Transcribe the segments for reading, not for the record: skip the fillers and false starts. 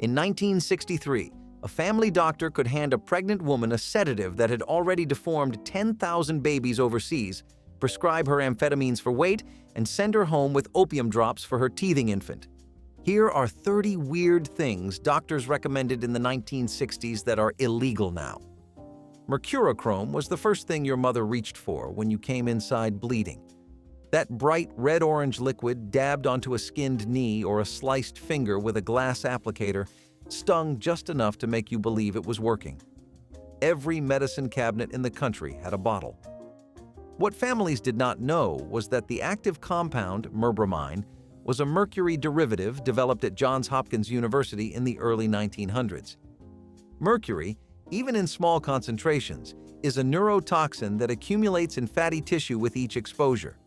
In 1963, a family doctor could hand a pregnant woman a sedative that had already deformed 10,000 babies overseas, prescribe her amphetamines for weight, and send her home with opium drops for her teething infant. Here are 30 weird things doctors recommended in the 1960s that are illegal now. Mercurochrome was the first thing your mother reached for when you came inside bleeding. That bright red-orange liquid dabbed onto a skinned knee or a sliced finger with a glass applicator stung just enough to make you believe it was working. Every medicine cabinet in the country had a bottle. What families did not know was that the active compound, merbramine, was a mercury derivative developed at Johns Hopkins University in the early 1900s. Mercury, even in small concentrations, is a neurotoxin that accumulates in fatty tissue with each exposure.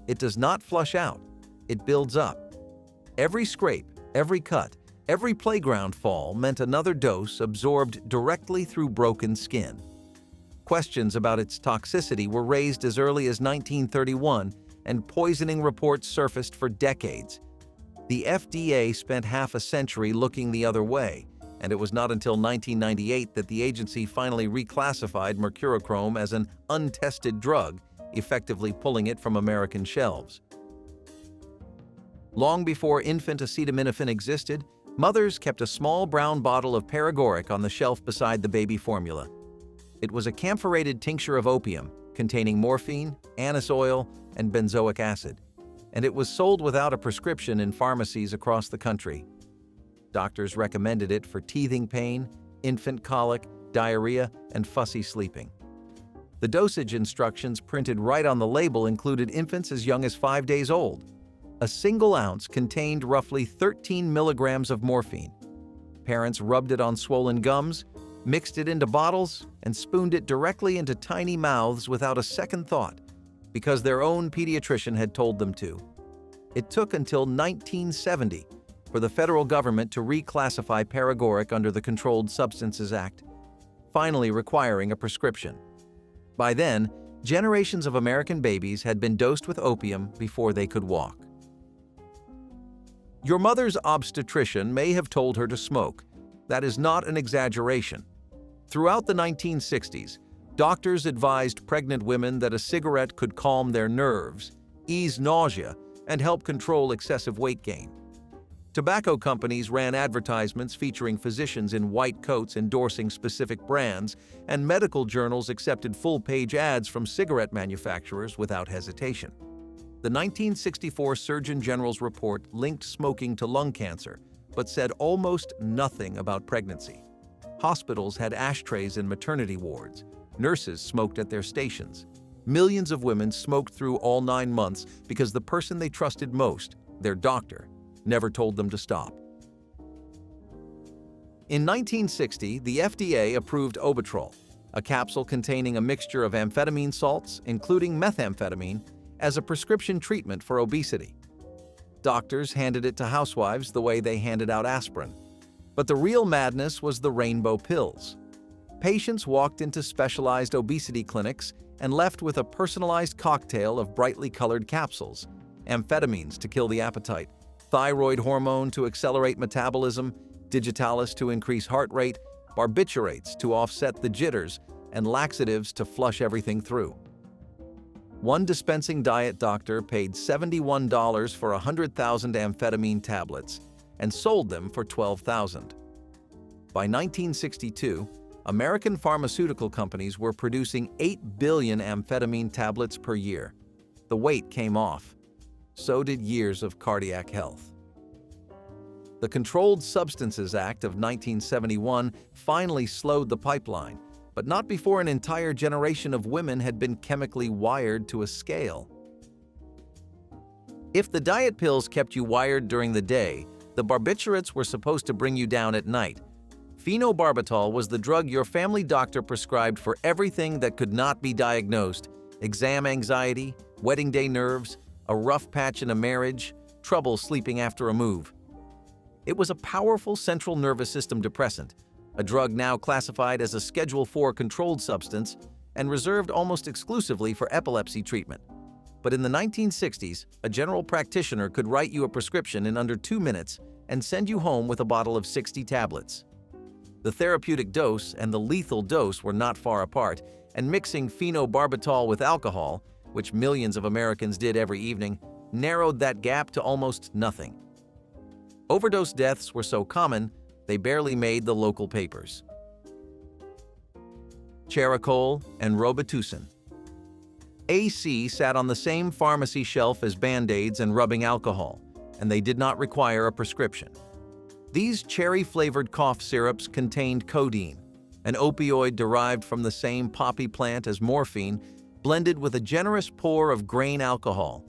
It does not flush out, it builds up. Every scrape, every cut, every playground fall meant another dose absorbed directly through broken skin. Questions about its toxicity were raised as early as 1931, and poisoning reports surfaced for decades. The FDA spent half a century looking the other way, and it was not until 1998 that the agency finally reclassified mercurochrome as an untested drug, effectively pulling it from American shelves. Long before infant acetaminophen existed, mothers kept a small brown bottle of paregoric on the shelf beside the baby formula. It was a camphorated tincture of opium, containing morphine, anise oil, and benzoic acid, and it was sold without a prescription in pharmacies across the country. Doctors recommended it for teething pain, infant colic, diarrhea, and fussy sleeping. The dosage instructions printed right on the label included infants as young as 5 days old. A single ounce contained roughly 13 milligrams of morphine. Parents rubbed it on swollen gums, mixed it into bottles, and spooned it directly into tiny mouths without a second thought, because their own pediatrician had told them to. It took until 1970 for the federal government to reclassify paregoric under the Controlled Substances Act, finally requiring a prescription. By then, generations of American babies had been dosed with opium before they could walk. Your mother's obstetrician may have told her to smoke. That is not an exaggeration. Throughout the 1960s, doctors advised pregnant women that a cigarette could calm their nerves, ease nausea, and help control excessive weight gain. Tobacco companies ran advertisements featuring physicians in white coats endorsing specific brands, and medical journals accepted full-page ads from cigarette manufacturers without hesitation. The 1964 Surgeon General's report linked smoking to lung cancer, but said almost nothing about pregnancy. Hospitals had ashtrays in maternity wards. Nurses smoked at their stations. Millions of women smoked through all 9 months because the person they trusted most, their doctor, never told them to stop. In 1960, the FDA approved Opitrol, a capsule containing a mixture of amphetamine salts, including methamphetamine, as a prescription treatment for obesity. Doctors handed it to housewives the way they handed out aspirin. But the real madness was the rainbow pills. Patients walked into specialized obesity clinics and left with a personalized cocktail of brightly colored capsules, amphetamines to kill the appetite, thyroid hormone to accelerate metabolism, digitalis to increase heart rate, barbiturates to offset the jitters, and laxatives to flush everything through. One dispensing diet doctor paid $71 for 100,000 amphetamine tablets and sold them for $12,000. By 1962, American pharmaceutical companies were producing 8 billion amphetamine tablets per year. The weight came off. So did years of cardiac health. The Controlled Substances Act of 1971 finally slowed the pipeline, but not before an entire generation of women had been chemically wired to a scale. If the diet pills kept you wired during the day, the barbiturates were supposed to bring you down at night. Phenobarbital was the drug your family doctor prescribed for everything that could not be diagnosed: exam anxiety, wedding day nerves, a rough patch in a marriage, trouble sleeping after a move. It was a powerful central nervous system depressant, a drug now classified as a Schedule IV controlled substance and reserved almost exclusively for epilepsy treatment. But in the 1960s, a general practitioner could write you a prescription in under 2 minutes and send you home with a bottle of 60 tablets. The therapeutic dose and the lethal dose were not far apart, and mixing phenobarbital with alcohol, which millions of Americans did every evening, narrowed that gap to almost nothing. Overdose deaths were so common, they barely made the local papers. Charicol and Robitussin. AC sat on the same pharmacy shelf as Band-Aids and rubbing alcohol, and they did not require a prescription. These cherry-flavored cough syrups contained codeine, an opioid derived from the same poppy plant as morphine, blended with a generous pour of grain alcohol.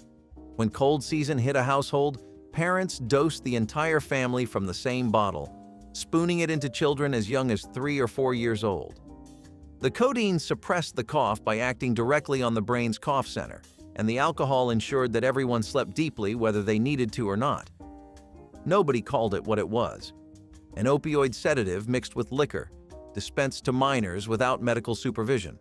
When cold season hit a household, parents dosed the entire family from the same bottle, spooning it into children as young as 3 or 4 years old. The codeine suppressed the cough by acting directly on the brain's cough center, and the alcohol ensured that everyone slept deeply whether they needed to or not. Nobody called it what it was: an opioid sedative mixed with liquor, dispensed to minors without medical supervision.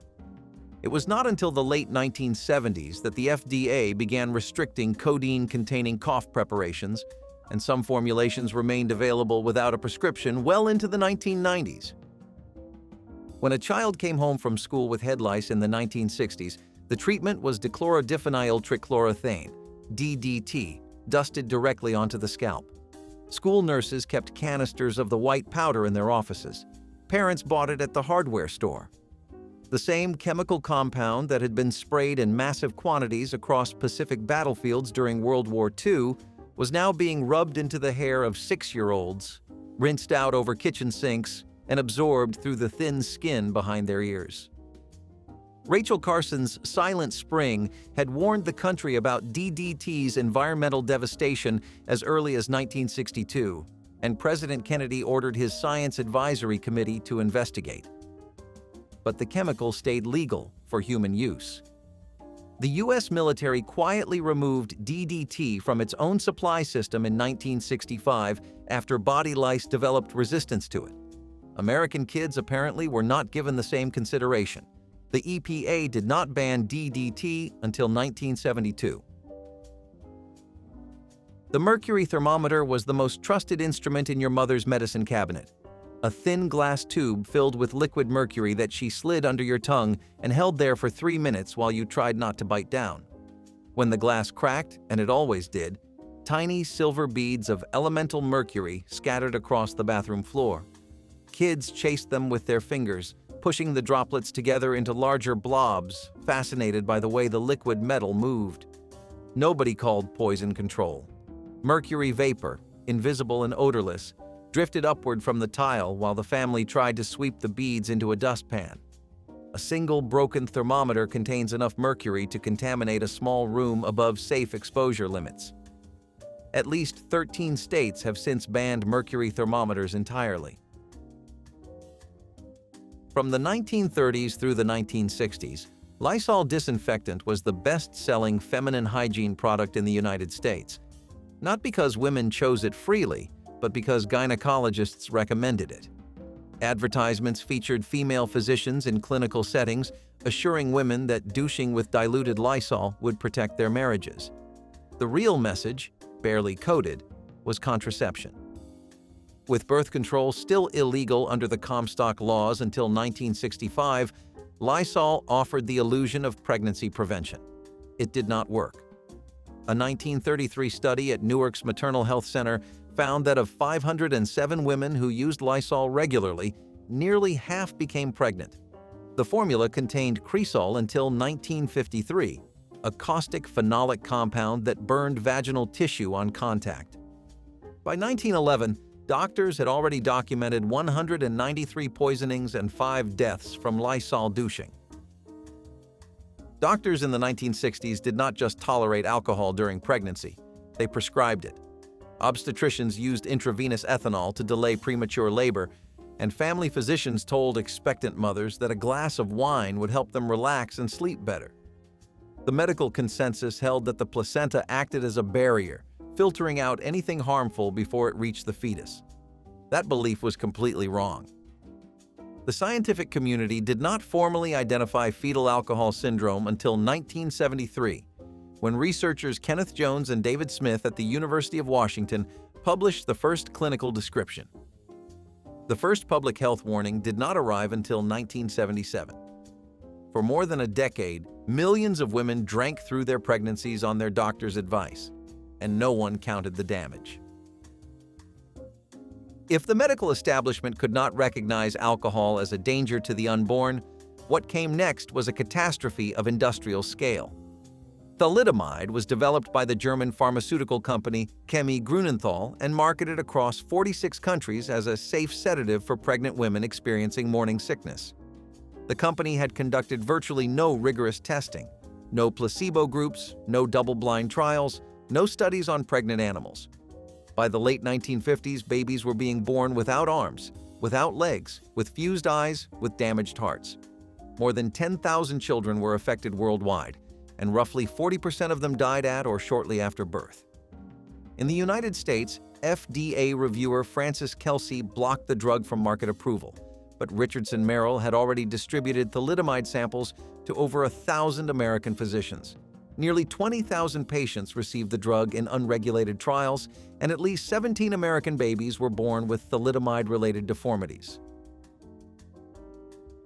It was not until the late 1970s that the FDA began restricting codeine-containing cough preparations, and some formulations remained available without a prescription well into the 1990s. When a child came home from school with head lice in the 1960s, the treatment was dichlorodiphényl trichloroethane, DDT, dusted directly onto the scalp. School nurses kept canisters of the white powder in their offices. Parents bought it at the hardware store. The same chemical compound that had been sprayed in massive quantities across Pacific battlefields during World War II was now being rubbed into the hair of 6-year-olds, rinsed out over kitchen sinks, and absorbed through the thin skin behind their ears. Rachel Carson's Silent Spring had warned the country about DDT's environmental devastation as early as 1962, and President Kennedy ordered his Science Advisory Committee to investigate. But the chemical stayed legal for human use. The U.S. military quietly removed DDT from its own supply system in 1965 after body lice developed resistance to it. American kids apparently were not given the same consideration. The EPA did not ban DDT until 1972. The mercury thermometer was the most trusted instrument in your mother's medicine cabinet. A thin glass tube filled with liquid mercury that she slid under your tongue and held there for 3 minutes while you tried not to bite down. When the glass cracked, and it always did, tiny silver beads of elemental mercury scattered across the bathroom floor. Kids chased them with their fingers, pushing the droplets together into larger blobs, fascinated by the way the liquid metal moved. Nobody called poison control. Mercury vapor, invisible and odorless, drifted upward from the tile while the family tried to sweep the beads into a dustpan. A single broken thermometer contains enough mercury to contaminate a small room above safe exposure limits. At least 13 states have since banned mercury thermometers entirely. From the 1930s through the 1960s, Lysol disinfectant was the best-selling feminine hygiene product in the United States, not because women chose it freely, but because gynecologists recommended it. Advertisements featured female physicians in clinical settings, assuring women that douching with diluted Lysol would protect their marriages. The real message, barely coded, was contraception. With birth control still illegal under the Comstock laws until 1965, Lysol offered the illusion of pregnancy prevention. It did not work. A 1933 study at Newark's Maternal Health Center found that of 507 women who used Lysol regularly, nearly half became pregnant. The formula contained cresol until 1953, a caustic phenolic compound that burned vaginal tissue on contact. By 1911, doctors had already documented 193 poisonings and 5 deaths from Lysol douching. Doctors in the 1960s did not just tolerate alcohol during pregnancy, they prescribed it. Obstetricians used intravenous ethanol to delay premature labor, and family physicians told expectant mothers that a glass of wine would help them relax and sleep better. The medical consensus held that the placenta acted as a barrier, filtering out anything harmful before it reached the fetus. That belief was completely wrong. The scientific community did not formally identify fetal alcohol syndrome until 1973, when researchers Kenneth Jones and David Smith at the University of Washington Published the first clinical description. The first public health warning did not arrive until 1977. For more than a decade, millions of women drank through their pregnancies on their doctor's advice, and no one counted the damage. If the medical establishment could not recognize alcohol as a danger to the unborn, what came next was a catastrophe of industrial scale. Thalidomide was developed by the German pharmaceutical company Chemie Grünenthal and marketed across 46 countries as a safe sedative for pregnant women experiencing morning sickness. The company had conducted virtually no rigorous testing, no placebo groups, no double-blind trials, no studies on pregnant animals. By the late 1950s, babies were being born without arms, without legs, with fused eyes, with damaged hearts. More than 10,000 children were affected worldwide, and roughly 40% of them died at or shortly after birth. In the United States, FDA reviewer Francis Kelsey blocked the drug from market approval, but Richardson Merrill had already distributed thalidomide samples to over 1,000 American physicians. Nearly 20,000 patients received the drug in unregulated trials, and at least 17 American babies were born with thalidomide-related deformities.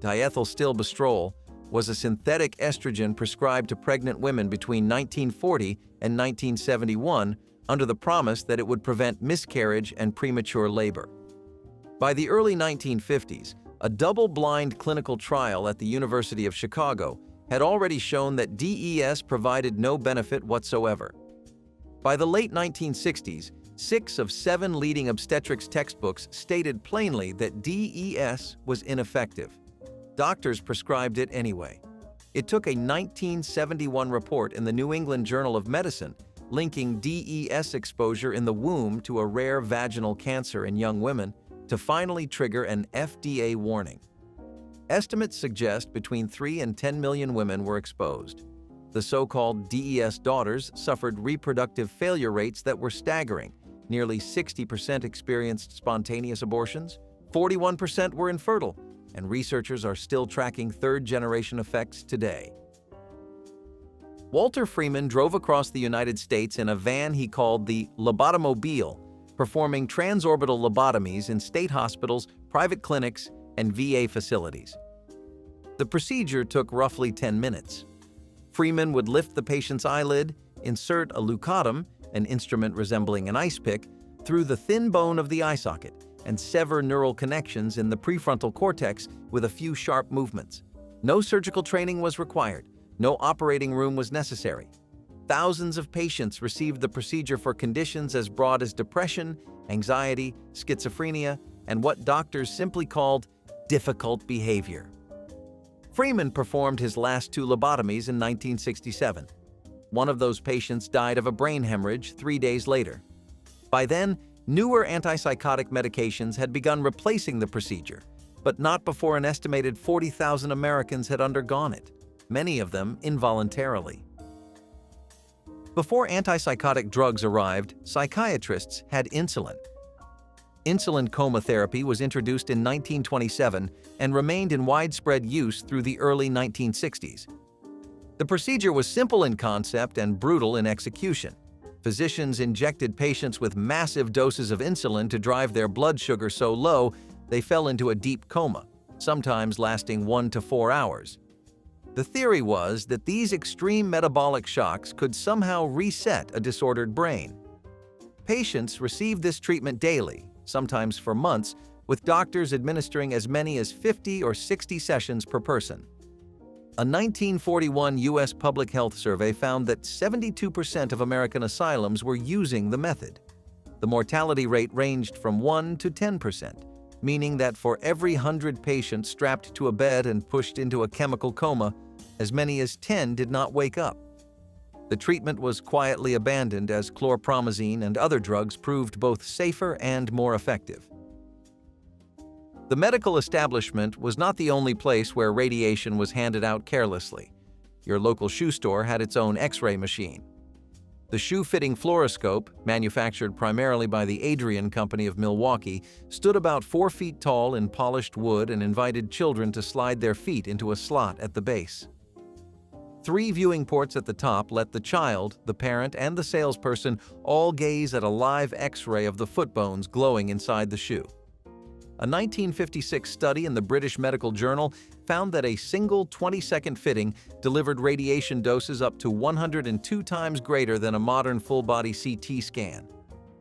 Diethylstilbestrol was a synthetic estrogen prescribed to pregnant women between 1940 and 1971 under the promise that it would prevent miscarriage and premature labor. By the early 1950s, a double-blind clinical trial at the University of Chicago had already shown that DES provided no benefit whatsoever. By the late 1960s, 6 of 7 leading obstetrics textbooks stated plainly that DES was ineffective. Doctors prescribed it anyway. It took a 1971 report in the New England Journal of Medicine linking DES exposure in the womb to a rare vaginal cancer in young women to finally trigger an FDA warning. Estimates suggest between 3 and 10 million women were exposed. The so-called DES daughters suffered reproductive failure rates that were staggering. Nearly 60% experienced spontaneous abortions, 41% were infertile, and researchers are still tracking third-generation effects today. Walter Freeman drove across the United States in a van he called the lobotomobile, performing transorbital lobotomies in state hospitals, private clinics, and VA facilities. The procedure took roughly 10 minutes. Freeman would lift the patient's eyelid, insert a leucotomy, an instrument resembling an ice pick, through the thin bone of the eye socket and sever neural connections in the prefrontal cortex with a few sharp movements. No surgical training was required. No operating room was necessary. Thousands of patients received the procedure for conditions as broad as depression, anxiety, schizophrenia, and what doctors simply called difficult behavior. Freeman performed his last 2 lobotomies in 1967. One of those patients died of a brain hemorrhage 3 days later. By then, newer antipsychotic medications had begun replacing the procedure, but not before an estimated 40,000 Americans had undergone it, many of them involuntarily. Before antipsychotic drugs arrived, psychiatrists had insulin. Insulin coma therapy was introduced in 1927 and remained in widespread use through the early 1960s. The procedure was simple in concept and brutal in execution. Physicians injected patients with massive doses of insulin to drive their blood sugar so low they fell into a deep coma, sometimes lasting 1 to 4 hours. The theory was that these extreme metabolic shocks could somehow reset a disordered brain. Patients received this treatment daily, sometimes for months, with doctors administering as many as 50 or 60 sessions per person. A 1941 U.S. public health survey found that 72% of American asylums were using the method. The mortality rate ranged from 1 to 10%, meaning that for every 100 patients strapped to a bed and pushed into a chemical coma, as many as 10 did not wake up. The treatment was quietly abandoned as chlorpromazine and other drugs proved both safer and more effective. The medical establishment was not the only place where radiation was handed out carelessly. Your local shoe store had its own X-ray machine. The shoe-fitting fluoroscope, manufactured primarily by the Adrian Company of Milwaukee, stood about 4 feet tall in polished wood and invited children to slide their feet into a slot at the base. 3 viewing ports at the top let the child, the parent, and the salesperson all gaze at a live X-ray of the foot bones glowing inside the shoe. A 1956 study in the British Medical Journal found that a single 20-second fitting delivered radiation doses up to 102 times greater than a modern full-body CT scan.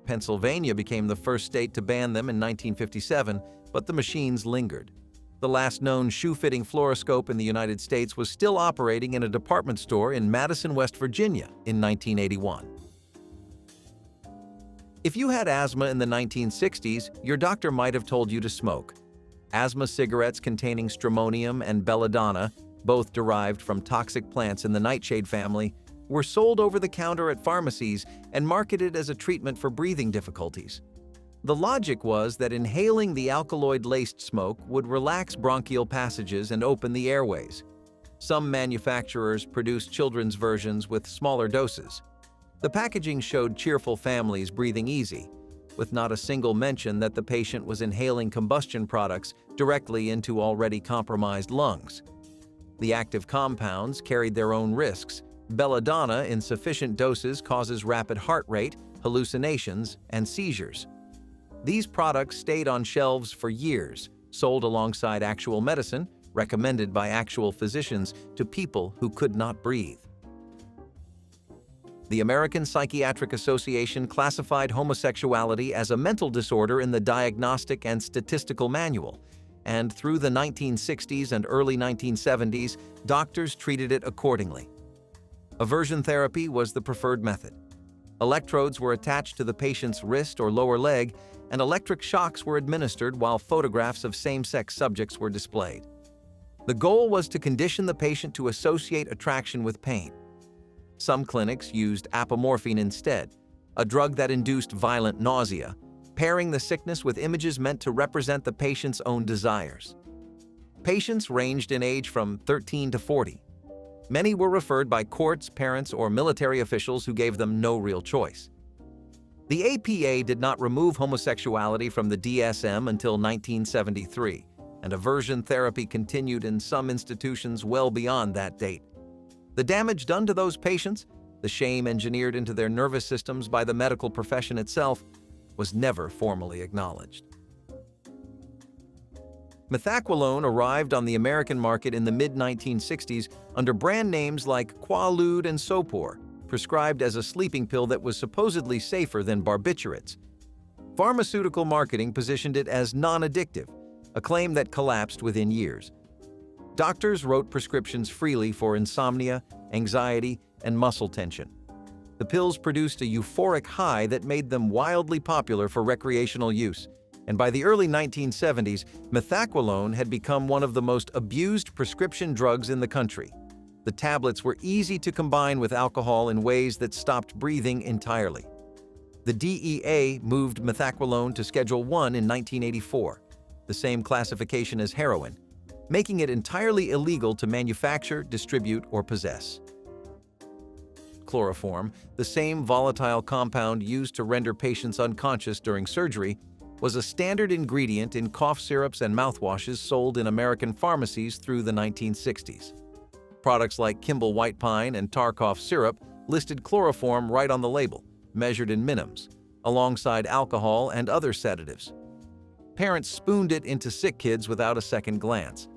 Pennsylvania became the first state to ban them in 1957, but the machines lingered. The last known shoe-fitting fluoroscope in the United States was still operating in a department store in Madison, West Virginia in 1981. If you had asthma in the 1960s, your doctor might have told you to smoke. Asthma cigarettes containing stramonium and belladonna, both derived from toxic plants in the nightshade family, were sold over the counter at pharmacies and marketed as a treatment for breathing difficulties. The logic was that inhaling the alkaloid-laced smoke would relax bronchial passages and open the airways. Some manufacturers produced children's versions with smaller doses. The packaging showed cheerful families breathing easy, with not a single mention that the patient was inhaling combustion products directly into already compromised lungs. The active compounds carried their own risks. Belladonna in sufficient doses causes rapid heart rate, hallucinations, and seizures. These products stayed on shelves for years, sold alongside actual medicine, recommended by actual physicians to people who could not breathe. The American Psychiatric Association classified homosexuality as a mental disorder in the Diagnostic and Statistical Manual, and through the 1960s and early 1970s, doctors treated it accordingly. Aversion therapy was the preferred method. Electrodes were attached to the patient's wrist or lower leg, and electric shocks were administered while photographs of same-sex subjects were displayed. The goal was to condition the patient to associate attraction with pain. Some clinics used apomorphine instead, a drug that induced violent nausea, pairing the sickness with images meant to represent the patient's own desires. Patients ranged in age from 13 to 40. Many were referred by courts, parents, or military officials who gave them no real choice. The APA did not remove homosexuality from the DSM until 1973, and aversion therapy continued in some institutions well beyond that date. The damage done to those patients, the shame engineered into their nervous systems by the medical profession itself, was never formally acknowledged. Methaqualone arrived on the American market in the mid-1960s under brand names like Quaaludes and Sopor, prescribed as a sleeping pill that was supposedly safer than barbiturates. Pharmaceutical marketing positioned it as non-addictive, a claim that collapsed within years. Doctors wrote prescriptions freely for insomnia, anxiety, and muscle tension. The pills produced a euphoric high that made them wildly popular for recreational use, and by the early 1970s, methaqualone had become one of the most abused prescription drugs in the country. The tablets were easy to combine with alcohol in ways that stopped breathing entirely. The DEA moved methaqualone to Schedule I in 1984, the same classification as heroin, making it entirely illegal to manufacture, distribute, or possess. Chloroform, the same volatile compound used to render patients unconscious during surgery, was a standard ingredient in cough syrups and mouthwashes sold in American pharmacies through the 1960s. Products like Kimball White Pine and Tarkoff syrup listed chloroform right on the label, measured in minims, alongside alcohol and other sedatives. Parents spooned it into sick kids without a second glance.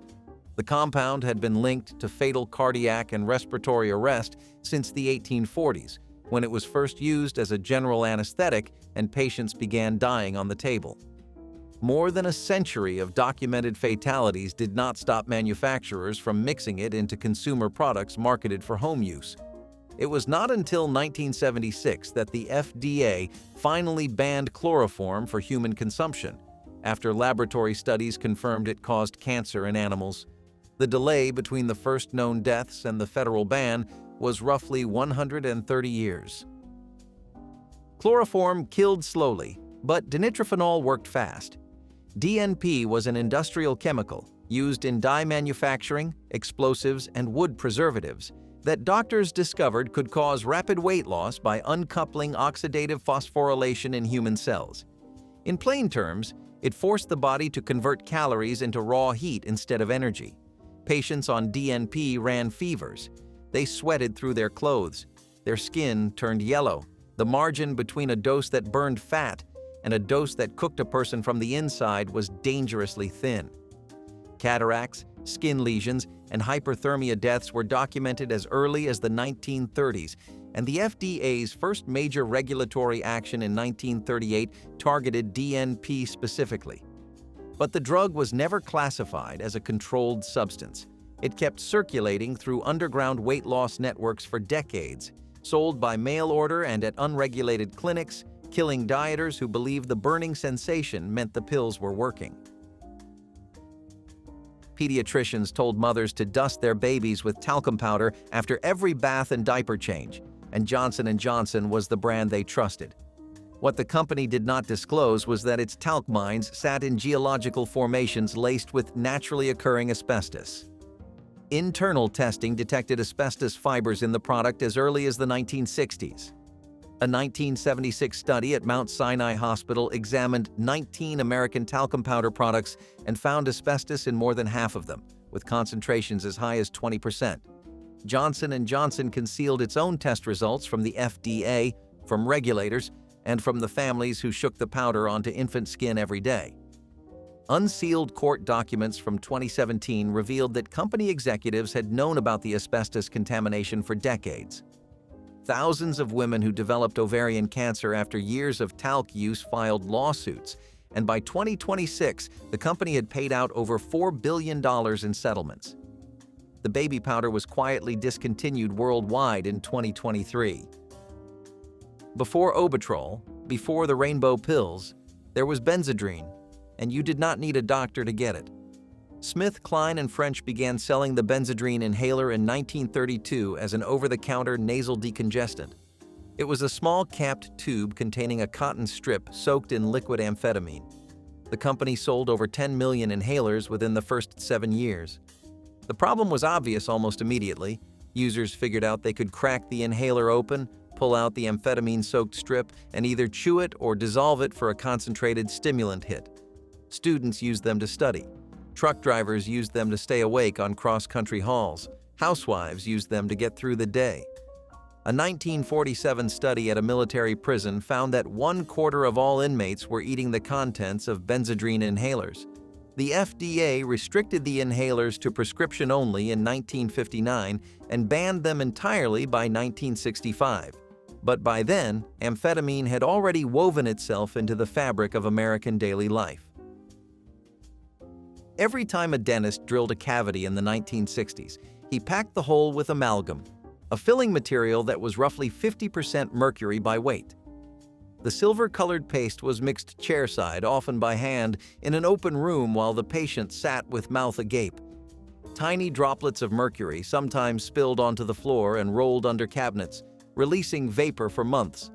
The compound had been linked to fatal cardiac and respiratory arrest since the 1840s, when it was first used as a general anesthetic and patients began dying on the table. More than a century of documented fatalities did not stop manufacturers from mixing it into consumer products marketed for home use. It was not until 1976 that the FDA finally banned chloroform for human consumption, after laboratory studies confirmed it caused cancer in animals. The delay between the first known deaths and the federal ban was roughly 130 years. Chloroform killed slowly, but dinitriphenol worked fast. DNP was an industrial chemical used in dye manufacturing, explosives, and wood preservatives that doctors discovered could cause rapid weight loss by uncoupling oxidative phosphorylation in human cells. In plain terms, it forced the body to convert calories into raw heat instead of energy. Patients on DNP ran fevers. They sweated through their clothes. Their skin turned yellow. The margin between a dose that burned fat and a dose that cooked a person from the inside was dangerously thin. Cataracts, skin lesions, and hyperthermia deaths were documented as early as the 1930s, and the FDA's first major regulatory action in 1938 targeted DNP specifically. But the drug was never classified as a controlled substance. It kept circulating through underground weight loss networks for decades, sold by mail order and at unregulated clinics, killing dieters who believed the burning sensation meant the pills were working. Pediatricians told mothers to dust their babies with talcum powder after every bath and diaper change, and Johnson & Johnson was the brand they trusted. What the company did not disclose was that its talc mines sat in geological formations laced with naturally occurring asbestos. Internal testing detected asbestos fibers in the product as early as the 1960s. A 1976 study at Mount Sinai Hospital examined 19 American talcum powder products and found asbestos in more than half of them, with concentrations as high as 20%. Johnson & Johnson concealed its own test results from the FDA, from regulators, and from the families who shook the powder onto infant skin every day. Unsealed court documents from 2017 revealed that company executives had known about the asbestos contamination for decades. Thousands of women who developed ovarian cancer after years of talc use filed lawsuits, and by 2026, the company had paid out over $4 billion in settlements. The baby powder was quietly discontinued worldwide in 2023. Before Obitrol, before the rainbow pills, there was Benzedrine, and you did not need a doctor to get it. Smith, Kline & French began selling the Benzedrine inhaler in 1932 as an over-the-counter nasal decongestant. It was a small capped tube containing a cotton strip soaked in liquid amphetamine. The company sold over 10 million inhalers within the first 7 years. The problem was obvious almost immediately. Users figured out they could crack the inhaler open, pull out the amphetamine-soaked strip, and either chew it or dissolve it for a concentrated stimulant hit. Students used them to study. Truck drivers used them to stay awake on cross-country hauls. Housewives used them to get through the day. A 1947 study at a military prison found that 1/4 of all inmates were eating the contents of Benzedrine inhalers. The FDA restricted the inhalers to prescription only in 1959 and banned them entirely by 1965. But by then, amphetamine had already woven itself into the fabric of American daily life. Every time a dentist drilled a cavity in the 1960s, he packed the hole with amalgam, a filling material that was roughly 50% mercury by weight. The silver-colored paste was mixed chairside, often by hand, in an open room while the patient sat with mouth agape. Tiny droplets of mercury sometimes spilled onto the floor and rolled under cabinets, releasing vapor for months.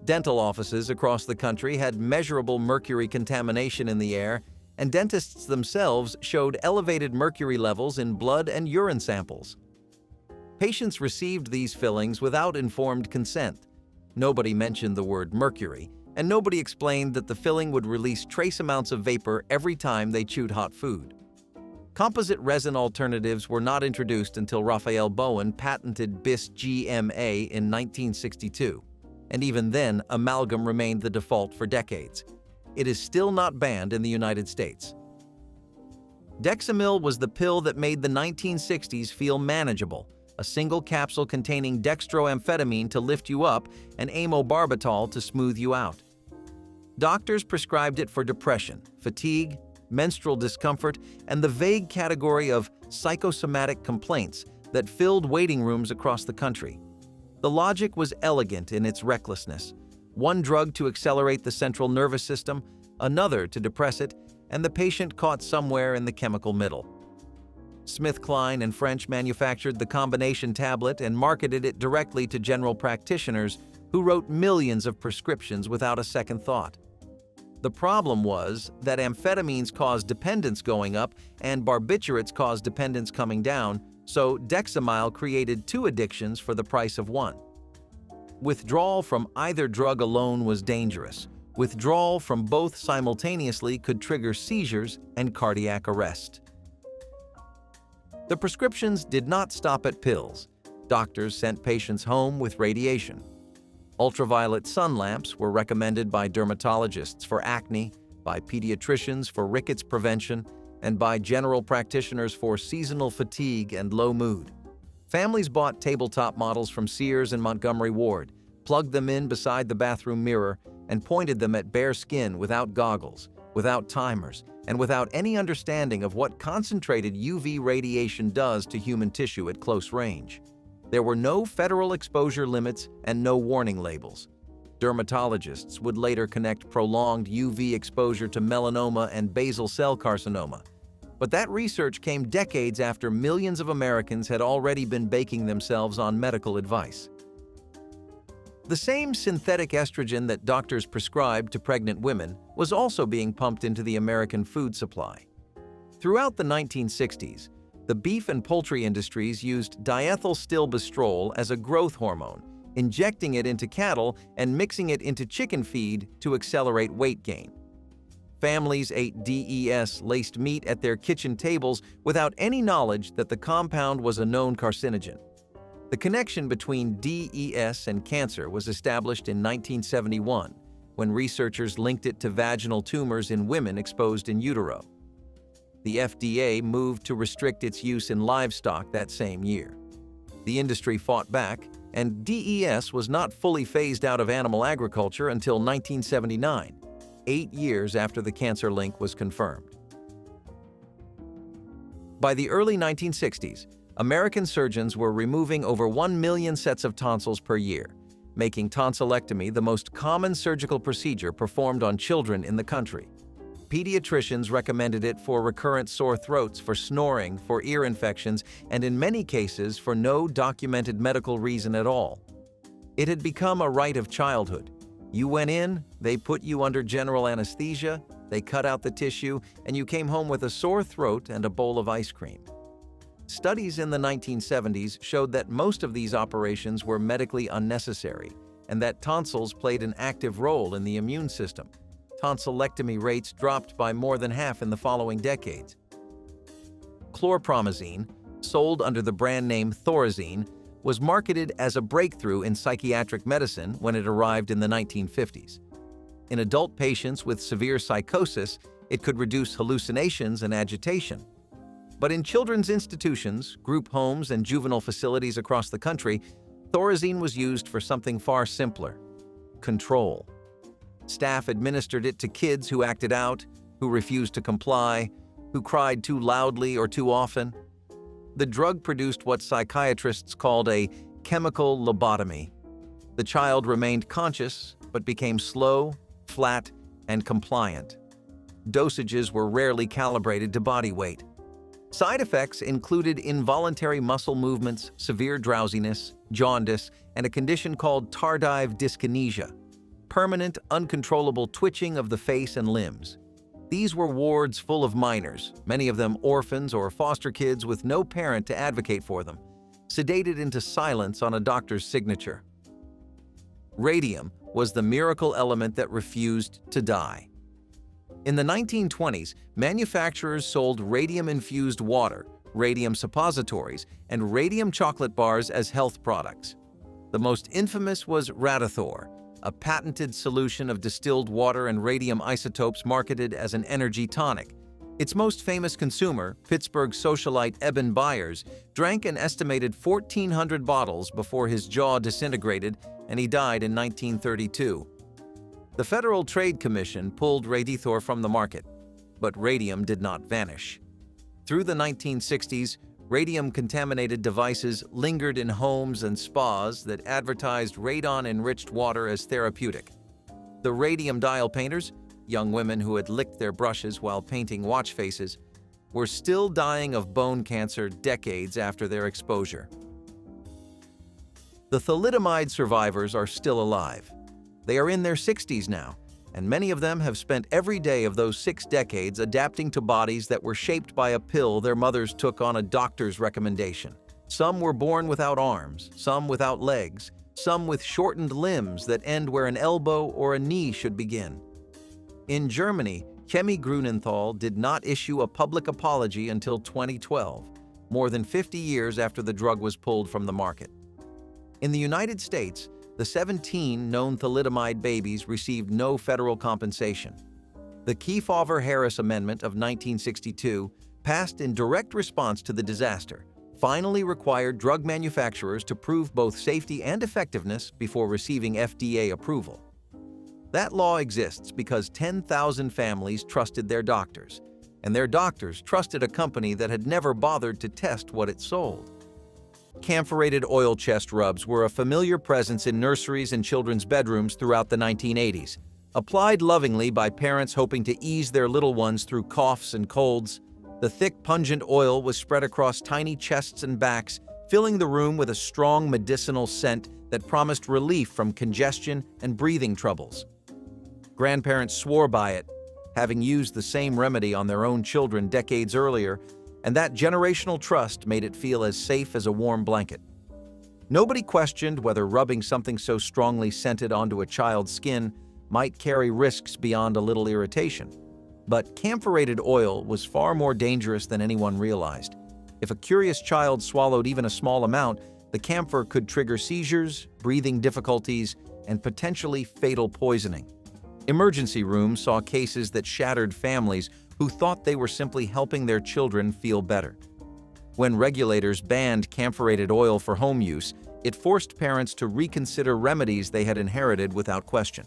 Dental offices across the country had measurable mercury contamination in the air, and dentists themselves showed elevated mercury levels in blood and urine samples. Patients received these fillings without informed consent. Nobody mentioned the word mercury, and nobody explained that the filling would release trace amounts of vapor every time they chewed hot food. Composite resin alternatives were not introduced until Raphael Bowen patented bis-GMA in 1962, and even then, amalgam remained the default for decades. It is still not banned in the United States. Dexamyl was the pill that made the 1960s feel manageable, a single capsule containing dextroamphetamine to lift you up and amobarbital to smooth you out. Doctors prescribed it for depression, fatigue, menstrual discomfort, and the vague category of psychosomatic complaints that filled waiting rooms across the country. The logic was elegant in its recklessness. One drug to accelerate the central nervous system, another to depress it, and the patient caught somewhere in the chemical middle. Smith, Kline & French manufactured the combination tablet and marketed it directly to general practitioners who wrote millions of prescriptions without a second thought. The problem was that amphetamines caused dependence going up and barbiturates caused dependence coming down, so Dexamyl created two addictions for the price of one. Withdrawal from either drug alone was dangerous. Withdrawal from both simultaneously could trigger seizures and cardiac arrest. The prescriptions did not stop at pills. Doctors sent patients home with radiation. Ultraviolet sun lamps were recommended by dermatologists for acne, by pediatricians for rickets prevention, and by general practitioners for seasonal fatigue and low mood. Families bought tabletop models from Sears and Montgomery Ward, plugged them in beside the bathroom mirror, and pointed them at bare skin without goggles, without timers, and without any understanding of what concentrated UV radiation does to human tissue at close range. There were no federal exposure limits and no warning labels. Dermatologists would later connect prolonged UV exposure to melanoma and basal cell carcinoma. But that research came decades after millions of Americans had already been baking themselves on medical advice. The same synthetic estrogen that doctors prescribed to pregnant women was also being pumped into the American food supply. Throughout the 1960s, the beef and poultry industries used diethylstilbestrol as a growth hormone, injecting it into cattle and mixing it into chicken feed to accelerate weight gain. Families ate DES-laced meat at their kitchen tables without any knowledge that the compound was a known carcinogen. The connection between DES and cancer was established in 1971, when researchers linked it to vaginal tumors in women exposed in utero. The FDA moved to restrict its use in livestock that same year. The industry fought back, and DES was not fully phased out of animal agriculture until 1979. 8 years after the cancer link was confirmed. By the early 1960s, American surgeons were removing over 1 million sets of tonsils per year, making tonsillectomy the most common surgical procedure performed on children in the country. Pediatricians recommended it for recurrent sore throats, for snoring, for ear infections, and in many cases for no documented medical reason at all. It had become a rite of childhood. You went in, they put you under general anesthesia, they cut out the tissue, and you came home with a sore throat and a bowl of ice cream. Studies in the 1970s showed that most of these operations were medically unnecessary, and that tonsils played an active role in the immune system. Tonsillectomy rates dropped by more than half in the following decades. Chlorpromazine, sold under the brand name Thorazine, was marketed as a breakthrough in psychiatric medicine when it arrived in the 1950s. In adult patients with severe psychosis, it could reduce hallucinations and agitation. But in children's institutions, group homes, and juvenile facilities across the country, Thorazine was used for something far simpler: control. Staff administered it to kids who acted out, who refused to comply, who cried too loudly or too often. The drug produced what psychiatrists called a chemical lobotomy. The child remained conscious, but became slow, flat, and compliant. Dosages were rarely calibrated to body weight. Side effects included involuntary muscle movements, severe drowsiness, jaundice, and a condition called tardive dyskinesia, permanent, uncontrollable twitching of the face and limbs. These were wards full of minors, many of them orphans or foster kids with no parent to advocate for them, sedated into silence on a doctor's signature. Radium was the miracle element that refused to die. In the 1920s, manufacturers sold radium-infused water, radium suppositories, and radium chocolate bars as health products. The most infamous was Radithor, a patented solution of distilled water and radium isotopes marketed as an energy tonic. Its most famous consumer, Pittsburgh socialite Eben Byers, drank an estimated 1,400 bottles before his jaw disintegrated and he died in 1932. The Federal Trade Commission pulled Radithor from the market, but radium did not vanish. Through the 1960s, radium-contaminated devices lingered in homes and spas that advertised radon-enriched water as therapeutic. The radium dial painters, young women who had licked their brushes while painting watch faces, were still dying of bone cancer decades after their exposure. The thalidomide survivors are still alive. They are in their 60s now, and many of them have spent every day of those 6 decades adapting to bodies that were shaped by a pill their mothers took on a doctor's recommendation. Some were born without arms, some without legs, some with shortened limbs that end where an elbow or a knee should begin. In Germany, Chemie Grunenthal did not issue a public apology until 2012, more than 50 years after the drug was pulled from the market. In the United States, the 17 known thalidomide babies received no federal compensation. The Kefauver-Harris Amendment of 1962, passed in direct response to the disaster, finally required drug manufacturers to prove both safety and effectiveness before receiving FDA approval. That law exists because 10,000 families trusted their doctors, and their doctors trusted a company that had never bothered to test what it sold. Camphorated oil chest rubs were a familiar presence in nurseries and children's bedrooms throughout the 1980s, applied lovingly by parents hoping to ease their little ones through coughs and colds. The thick, pungent oil was spread across tiny chests and backs, filling the room with a strong medicinal scent that promised relief from congestion and breathing troubles. Grandparents swore by it, having used the same remedy on their own children decades earlier, and that generational trust made it feel as safe as a warm blanket. Nobody questioned whether rubbing something so strongly scented onto a child's skin might carry risks beyond a little irritation. But camphorated oil was far more dangerous than anyone realized. If a curious child swallowed even a small amount, the camphor could trigger seizures, breathing difficulties, and potentially fatal poisoning. Emergency rooms saw cases that shattered families who thought they were simply helping their children feel better. When regulators banned camphorated oil for home use, it forced parents to reconsider remedies they had inherited without question.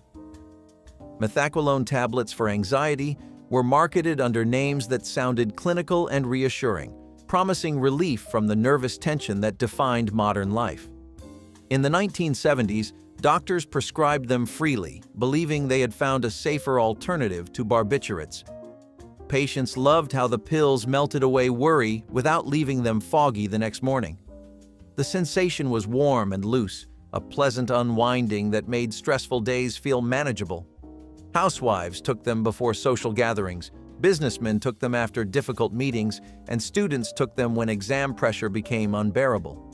Methaqualone tablets for anxiety were marketed under names that sounded clinical and reassuring, promising relief from the nervous tension that defined modern life. In the 1970s, doctors prescribed them freely, believing they had found a safer alternative to barbiturates. Patients loved how the pills melted away worry without leaving them foggy the next morning. The sensation was warm and loose, a pleasant unwinding that made stressful days feel manageable. Housewives took them before social gatherings, businessmen took them after difficult meetings, and students took them when exam pressure became unbearable.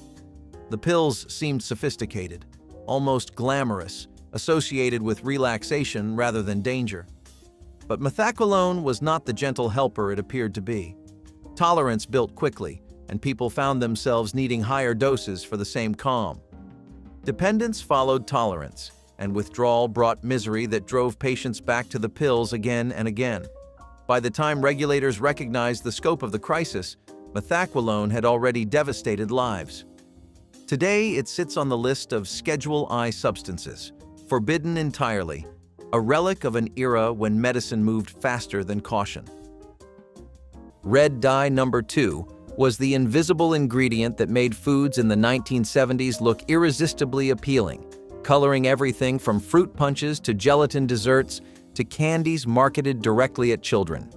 The pills seemed sophisticated, almost glamorous, associated with relaxation rather than danger. But methaqualone was not the gentle helper it appeared to be. Tolerance built quickly, and people found themselves needing higher doses for the same calm. Dependence followed tolerance, and withdrawal brought misery that drove patients back to the pills again and again. By the time regulators recognized the scope of the crisis, methaqualone had already devastated lives. Today, it sits on the list of Schedule I substances, forbidden entirely, a relic of an era when medicine moved faster than caution. Red dye number 2 was the invisible ingredient that made foods in the 1970s look irresistibly appealing, coloring everything from fruit punches to gelatin desserts to candies marketed directly at children.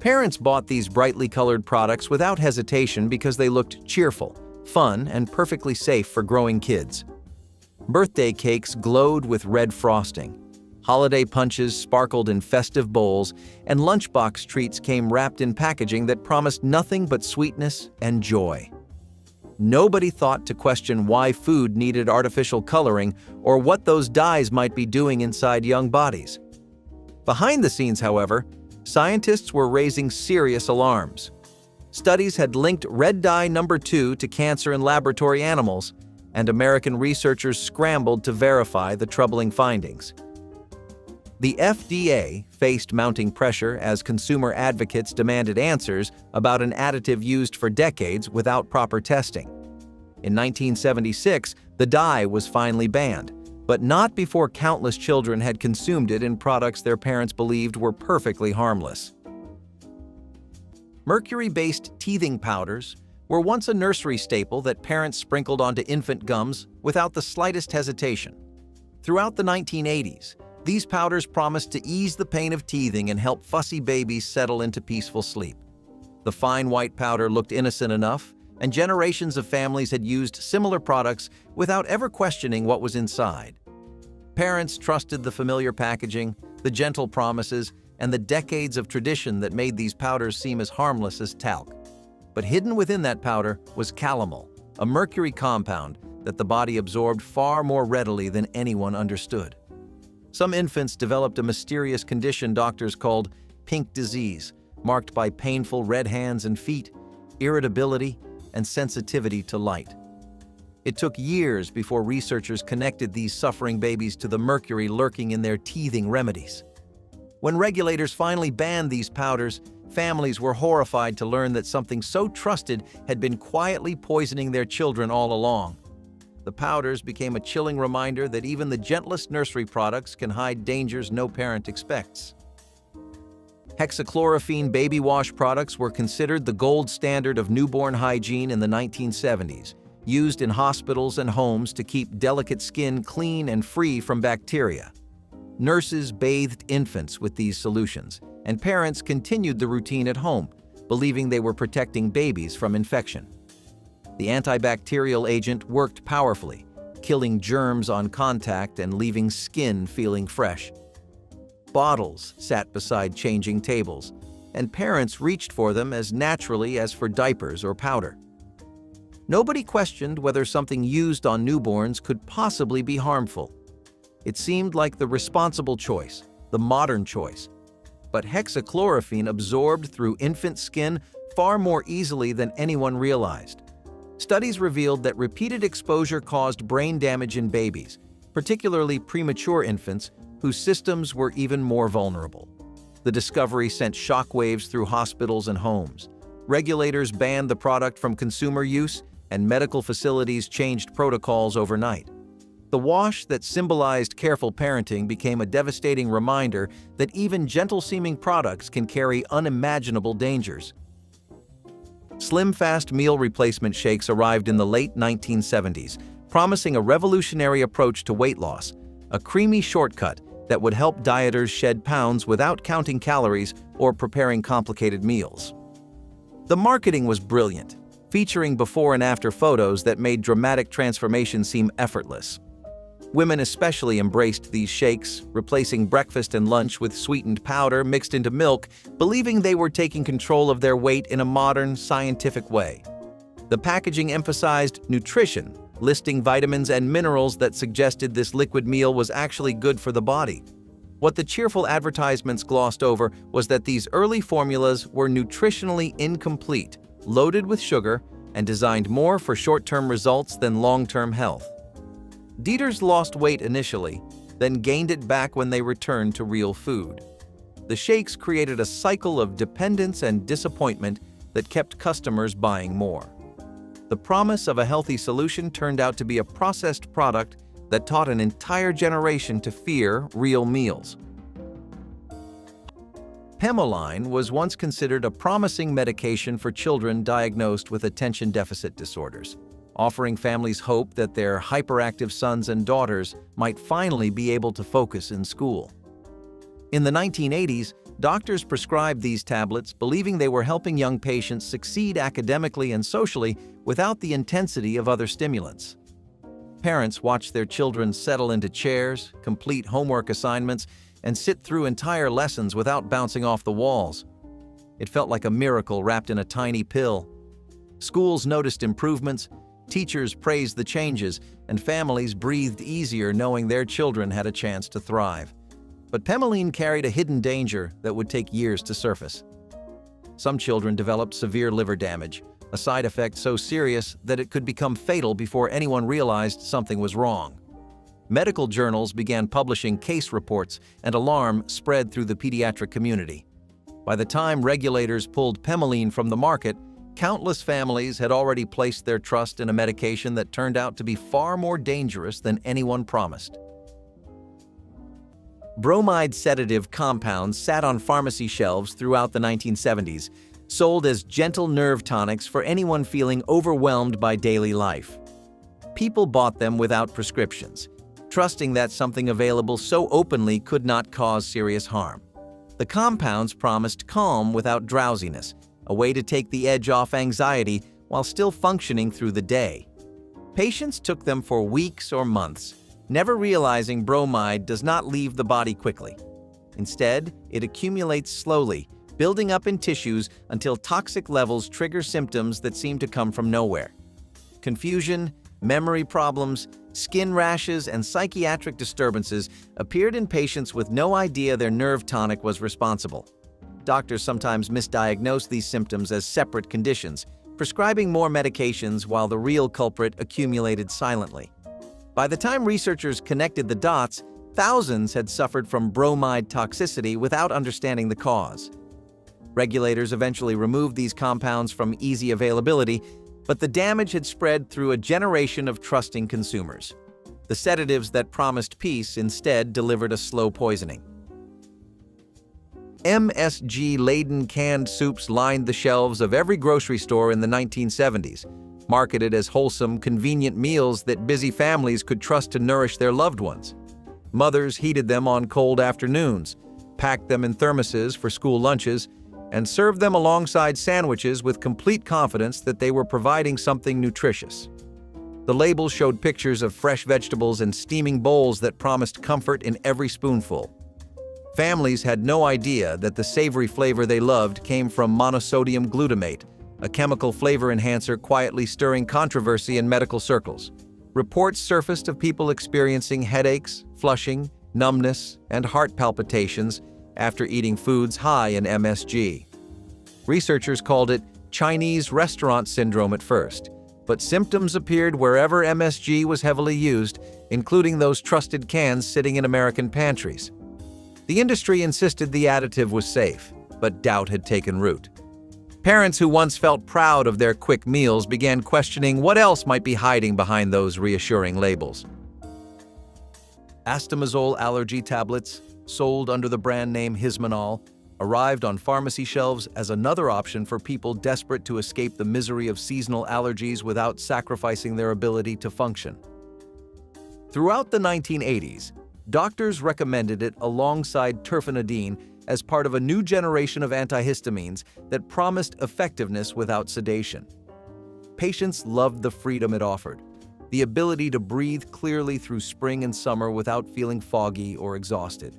Parents bought these brightly colored products without hesitation because they looked cheerful, fun, and perfectly safe for growing kids. Birthday cakes glowed with red frosting. Holiday punches sparkled in festive bowls, and lunchbox treats came wrapped in packaging that promised nothing but sweetness and joy. Nobody thought to question why food needed artificial coloring or what those dyes might be doing inside young bodies. Behind the scenes, however, scientists were raising serious alarms. Studies had linked red dye number 2 to cancer in laboratory animals, and American researchers scrambled to verify the troubling findings. The FDA faced mounting pressure as consumer advocates demanded answers about an additive used for decades without proper testing. In 1976, the dye was finally banned, but not before countless children had consumed it in products their parents believed were perfectly harmless. Mercury-based teething powders were once a nursery staple that parents sprinkled onto infant gums without the slightest hesitation. Throughout the 1980s, these powders promised to ease the pain of teething and help fussy babies settle into peaceful sleep. The fine white powder looked innocent enough, and generations of families had used similar products without ever questioning what was inside. Parents trusted the familiar packaging, the gentle promises, and the decades of tradition that made these powders seem as harmless as talc. But hidden within that powder was calomel, a mercury compound that the body absorbed far more readily than anyone understood. Some infants developed a mysterious condition doctors called pink disease, marked by painful red hands and feet, irritability, and sensitivity to light. It took years before researchers connected these suffering babies to the mercury lurking in their teething remedies. When regulators finally banned these powders, families were horrified to learn that something so trusted had been quietly poisoning their children all along. The powders became a chilling reminder that even the gentlest nursery products can hide dangers no parent expects. Hexachlorophene baby wash products were considered the gold standard of newborn hygiene in the 1970s, used in hospitals and homes to keep delicate skin clean and free from bacteria. Nurses bathed infants with these solutions, and parents continued the routine at home, believing they were protecting babies from infection. The antibacterial agent worked powerfully, killing germs on contact and leaving skin feeling fresh. Bottles sat beside changing tables, and parents reached for them as naturally as for diapers or powder. Nobody questioned whether something used on newborns could possibly be harmful. It seemed like the responsible choice, the modern choice. But hexachlorophene absorbed through infant skin far more easily than anyone realized. Studies revealed that repeated exposure caused brain damage in babies, particularly premature infants, whose systems were even more vulnerable. The discovery sent shockwaves through hospitals and homes. Regulators banned the product from consumer use, and medical facilities changed protocols overnight. The wash that symbolized careful parenting became a devastating reminder that even gentle-seeming products can carry unimaginable dangers. Slim Fast meal replacement shakes arrived in the late 1970s, promising a revolutionary approach to weight loss, a creamy shortcut that would help dieters shed pounds without counting calories or preparing complicated meals. The marketing was brilliant, featuring before and after photos that made dramatic transformation seem effortless. Women especially embraced these shakes, replacing breakfast and lunch with sweetened powder mixed into milk, believing they were taking control of their weight in a modern, scientific way. The packaging emphasized nutrition, listing vitamins and minerals that suggested this liquid meal was actually good for the body. What the cheerful advertisements glossed over was that these early formulas were nutritionally incomplete, loaded with sugar, and designed more for short-term results than long-term health. Dieters lost weight initially, then gained it back when they returned to real food. The shakes created a cycle of dependence and disappointment that kept customers buying more. The promise of a healthy solution turned out to be a processed product that taught an entire generation to fear real meals. Pemoline was once considered a promising medication for children diagnosed with attention deficit disorders, offering families hope that their hyperactive sons and daughters might finally be able to focus in school. In the 1980s, doctors prescribed these tablets, believing they were helping young patients succeed academically and socially without the intensity of other stimulants. Parents watched their children settle into chairs, complete homework assignments, and sit through entire lessons without bouncing off the walls. It felt like a miracle wrapped in a tiny pill. Schools noticed improvements, teachers praised the changes, and families breathed easier knowing their children had a chance to thrive. But Pemoline carried a hidden danger that would take years to surface. Some children developed severe liver damage, a side effect so serious that it could become fatal before anyone realized something was wrong. Medical journals began publishing case reports, and alarm spread through the pediatric community. By the time regulators pulled Pemoline from the market, countless families had already placed their trust in a medication that turned out to be far more dangerous than anyone promised. Bromide sedative compounds sat on pharmacy shelves throughout the 1970s, sold as gentle nerve tonics for anyone feeling overwhelmed by daily life. People bought them without prescriptions, trusting that something available so openly could not cause serious harm. The compounds promised calm without drowsiness, a way to take the edge off anxiety while still functioning through the day. Patients took them for weeks or months, never realizing bromide does not leave the body quickly. Instead, it accumulates slowly, building up in tissues until toxic levels trigger symptoms that seem to come from nowhere. Confusion, memory problems, skin rashes, and psychiatric disturbances appeared in patients with no idea their nerve tonic was responsible. Doctors sometimes misdiagnose these symptoms as separate conditions, prescribing more medications while the real culprit accumulated silently. By the time researchers connected the dots, thousands had suffered from bromide toxicity without understanding the cause. Regulators eventually removed these compounds from easy availability, but the damage had spread through a generation of trusting consumers. The sedatives that promised peace instead delivered a slow poisoning. MSG-laden canned soups lined the shelves of every grocery store in the 1970s, marketed as wholesome, convenient meals that busy families could trust to nourish their loved ones. Mothers heated them on cold afternoons, packed them in thermoses for school lunches, and served them alongside sandwiches with complete confidence that they were providing something nutritious. The labels showed pictures of fresh vegetables and steaming bowls that promised comfort in every spoonful. Families had no idea that the savory flavor they loved came from monosodium glutamate, a chemical flavor enhancer quietly stirring controversy in medical circles. Reports surfaced of people experiencing headaches, flushing, numbness, and heart palpitations after eating foods high in MSG. Researchers called it Chinese restaurant syndrome at first, but symptoms appeared wherever MSG was heavily used, including those trusted cans sitting in American pantries. The industry insisted the additive was safe, but doubt had taken root. Parents who once felt proud of their quick meals began questioning what else might be hiding behind those reassuring labels. Asthmazole allergy tablets, sold under the brand name Hismanol, arrived on pharmacy shelves as another option for people desperate to escape the misery of seasonal allergies without sacrificing their ability to function. Throughout the 1980s, doctors recommended it alongside terfenadine as part of a new generation of antihistamines that promised effectiveness without sedation. Patients loved the freedom it offered, the ability to breathe clearly through spring and summer without feeling foggy or exhausted.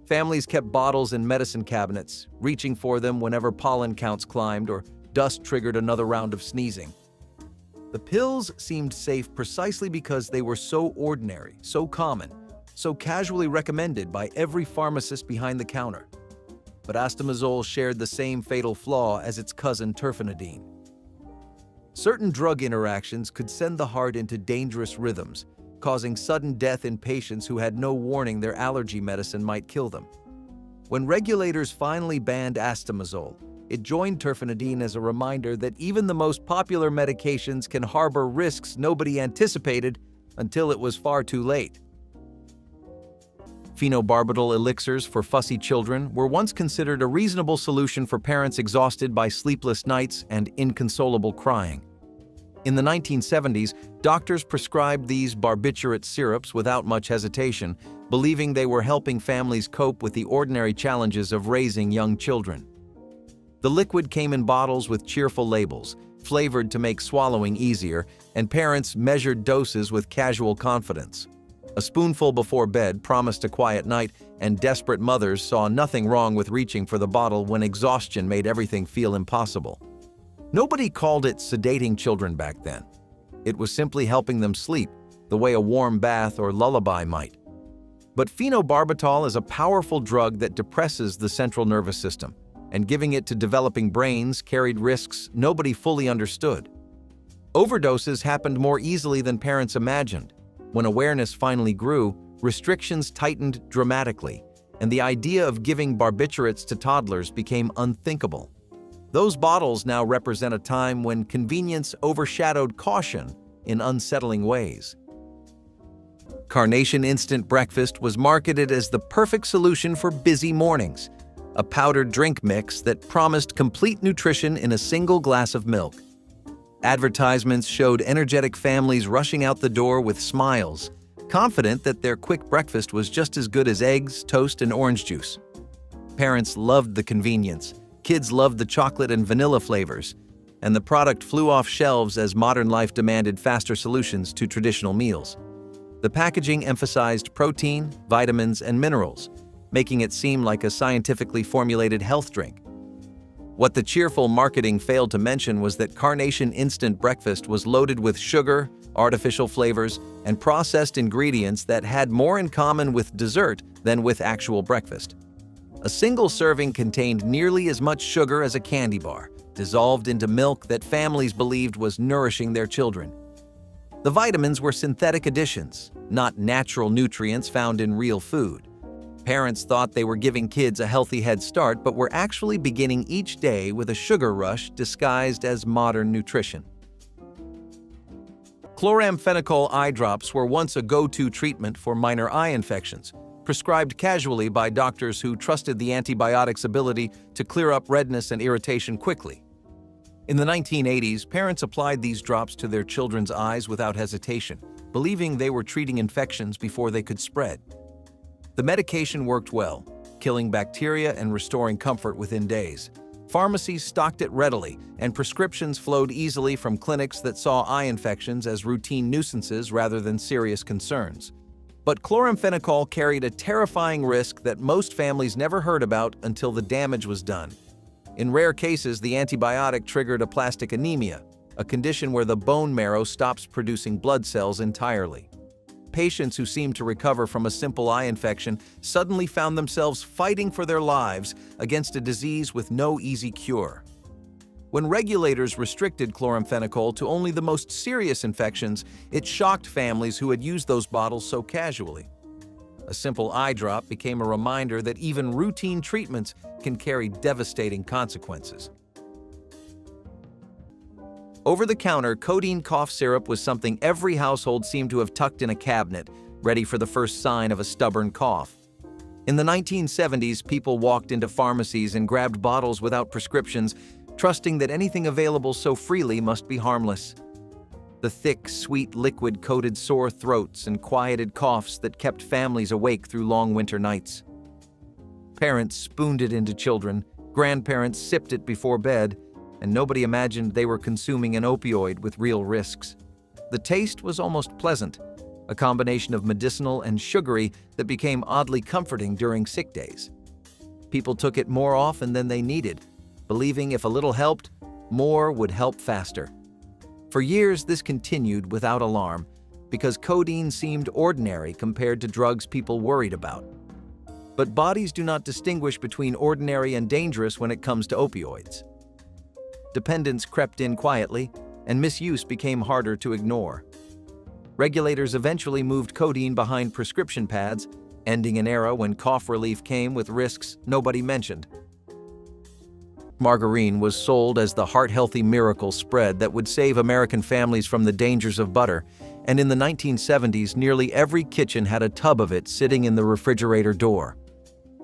Families kept bottles in medicine cabinets, reaching for them whenever pollen counts climbed or dust triggered another round of sneezing. The pills seemed safe precisely because they were so ordinary, so common, so casually recommended by every pharmacist behind the counter. But asthmazole shared the same fatal flaw as its cousin terfenadine. Certain drug interactions could send the heart into dangerous rhythms, causing sudden death in patients who had no warning their allergy medicine might kill them. When regulators finally banned asthmazole, it joined terfenadine as a reminder that even the most popular medications can harbor risks nobody anticipated until it was far too late. Phenobarbital elixirs for fussy children were once considered a reasonable solution for parents exhausted by sleepless nights and inconsolable crying. In the 1970s, doctors prescribed these barbiturate syrups without much hesitation, believing they were helping families cope with the ordinary challenges of raising young children. The liquid came in bottles with cheerful labels, flavored to make swallowing easier, and parents measured doses with casual confidence. A spoonful before bed promised a quiet night, and desperate mothers saw nothing wrong with reaching for the bottle when exhaustion made everything feel impossible. Nobody called it sedating children back then. It was simply helping them sleep, the way a warm bath or lullaby might. But phenobarbital is a powerful drug that depresses the central nervous system, and giving it to developing brains carried risks nobody fully understood. Overdoses happened more easily than parents imagined. When awareness finally grew, restrictions tightened dramatically, and the idea of giving barbiturates to toddlers became unthinkable. Those bottles now represent a time when convenience overshadowed caution in unsettling ways. Carnation Instant Breakfast was marketed as the perfect solution for busy mornings, a powdered drink mix that promised complete nutrition in a single glass of milk. Advertisements showed energetic families rushing out the door with smiles, confident that their quick breakfast was just as good as eggs, toast, and orange juice. Parents loved the convenience, kids loved the chocolate and vanilla flavors, and the product flew off shelves as modern life demanded faster solutions to traditional meals. The packaging emphasized protein, vitamins, and minerals, making it seem like a scientifically formulated health drink. What the cheerful marketing failed to mention was that Carnation Instant Breakfast was loaded with sugar, artificial flavors, and processed ingredients that had more in common with dessert than with actual breakfast. A single serving contained nearly as much sugar as a candy bar, dissolved into milk that families believed was nourishing their children. The vitamins were synthetic additions, not natural nutrients found in real food. Parents thought they were giving kids a healthy head start, but were actually beginning each day with a sugar rush disguised as modern nutrition. Chloramphenicol eye drops were once a go-to treatment for minor eye infections, prescribed casually by doctors who trusted the antibiotic's ability to clear up redness and irritation quickly. In the 1980s, parents applied these drops to their children's eyes without hesitation, believing they were treating infections before they could spread. The medication worked well, killing bacteria and restoring comfort within days. Pharmacies stocked it readily, and prescriptions flowed easily from clinics that saw eye infections as routine nuisances rather than serious concerns. But chloramphenicol carried a terrifying risk that most families never heard about until the damage was done. In rare cases, the antibiotic triggered aplastic anemia, a condition where the bone marrow stops producing blood cells entirely. Patients who seemed to recover from a simple eye infection suddenly found themselves fighting for their lives against a disease with no easy cure. When regulators restricted chloramphenicol to only the most serious infections, it shocked families who had used those bottles so casually. A simple eye drop became a reminder that even routine treatments can carry devastating consequences. Over-the-counter codeine cough syrup was something every household seemed to have tucked in a cabinet, ready for the first sign of a stubborn cough. In the 1970s, people walked into pharmacies and grabbed bottles without prescriptions, trusting that anything available so freely must be harmless. The thick, sweet liquid coated sore throats and quieted coughs that kept families awake through long winter nights. Parents spooned it into children, grandparents sipped it before bed, and nobody imagined they were consuming an opioid with real risks. The taste was almost pleasant, a combination of medicinal and sugary that became oddly comforting during sick days. People took it more often than they needed, believing if a little helped, more would help faster. For years, this continued without alarm, because codeine seemed ordinary compared to drugs people worried about. But bodies do not distinguish between ordinary and dangerous when it comes to opioids. Dependence crept in quietly, and misuse became harder to ignore. Regulators eventually moved codeine behind prescription pads, ending an era when cough relief came with risks nobody mentioned. Margarine was sold as the heart-healthy miracle spread that would save American families from the dangers of butter, and in the 1970s, nearly every kitchen had a tub of it sitting in the refrigerator door.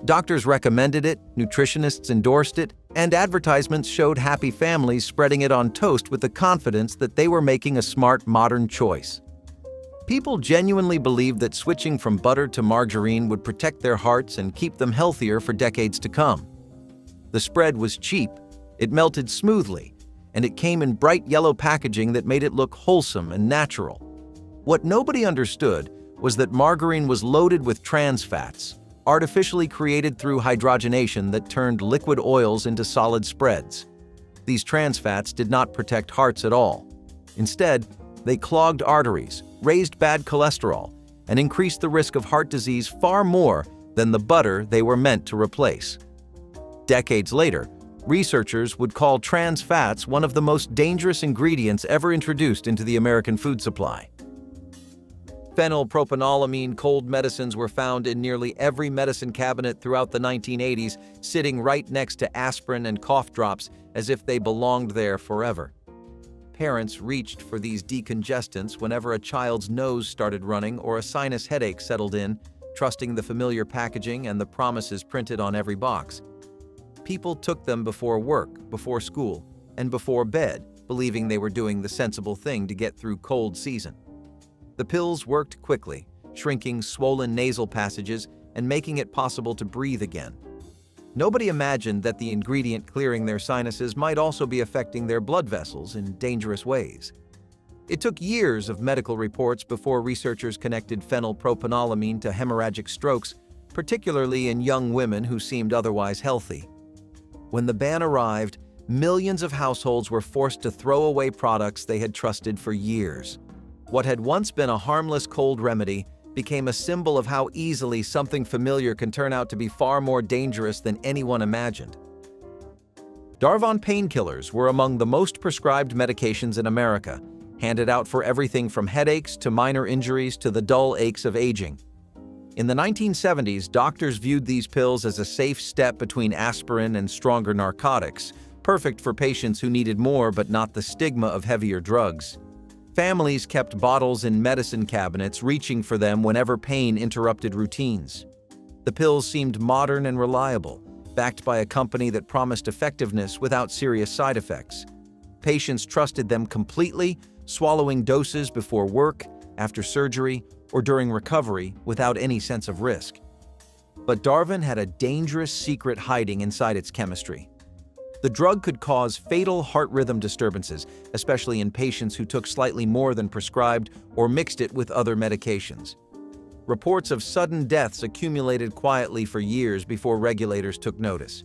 Doctors recommended it, nutritionists endorsed it, and advertisements showed happy families spreading it on toast with the confidence that they were making a smart, modern choice. People genuinely believed that switching from butter to margarine would protect their hearts and keep them healthier for decades to come. The spread was cheap, it melted smoothly, and it came in bright yellow packaging that made it look wholesome and natural. What nobody understood was that margarine was loaded with trans fats, artificially created through hydrogenation that turned liquid oils into solid spreads. These trans fats did not protect hearts at all. Instead, they clogged arteries, raised bad cholesterol, and increased the risk of heart disease far more than the butter they were meant to replace. Decades later, researchers would call trans fats one of the most dangerous ingredients ever introduced into the American food supply. Phenylpropanolamine cold medicines were found in nearly every medicine cabinet throughout the 1980s, sitting right next to aspirin and cough drops as if they belonged there forever. Parents reached for these decongestants whenever a child's nose started running or a sinus headache settled in, trusting the familiar packaging and the promises printed on every box. People took them before work, before school, and before bed, believing they were doing the sensible thing to get through cold season. The pills worked quickly, shrinking swollen nasal passages and making it possible to breathe again. Nobody imagined that the ingredient clearing their sinuses might also be affecting their blood vessels in dangerous ways. It took years of medical reports before researchers connected phenylpropanolamine to hemorrhagic strokes, particularly in young women who seemed otherwise healthy. When the ban arrived, millions of households were forced to throw away products they had trusted for years. What had once been a harmless cold remedy became a symbol of how easily something familiar can turn out to be far more dangerous than anyone imagined. Darvon painkillers were among the most prescribed medications in America, handed out for everything from headaches to minor injuries to the dull aches of aging. In the 1970s, doctors viewed these pills as a safe step between aspirin and stronger narcotics, perfect for patients who needed more but not the stigma of heavier drugs. Families kept bottles in medicine cabinets, reaching for them whenever pain interrupted routines. The pills seemed modern and reliable, backed by a company that promised effectiveness without serious side effects. Patients trusted them completely, swallowing doses before work, after surgery, or during recovery without any sense of risk. But Darvon had a dangerous secret hiding inside its chemistry. The drug could cause fatal heart rhythm disturbances, especially in patients who took slightly more than prescribed or mixed it with other medications. Reports of sudden deaths accumulated quietly for years before regulators took notice.